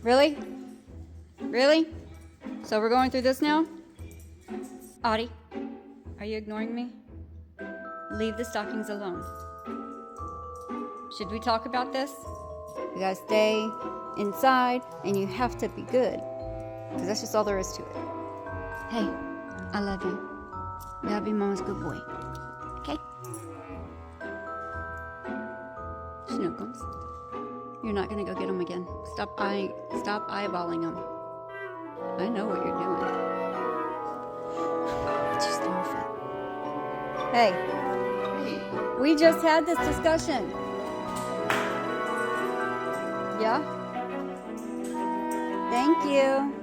Really? Really? So we're going through this now? Audie, are you ignoring me? Leave the stockings alone. Should we talk about this? You gotta stay inside and you have to be good. Because that's just all there is to it. Hey, I love you. You gotta be Mama's good boy. Okay? Snookums. You're not gonna go get them again. Stop eyeballing them. I know what you're doing. Just off it. Hey, we just had this discussion. Yeah? Thank you.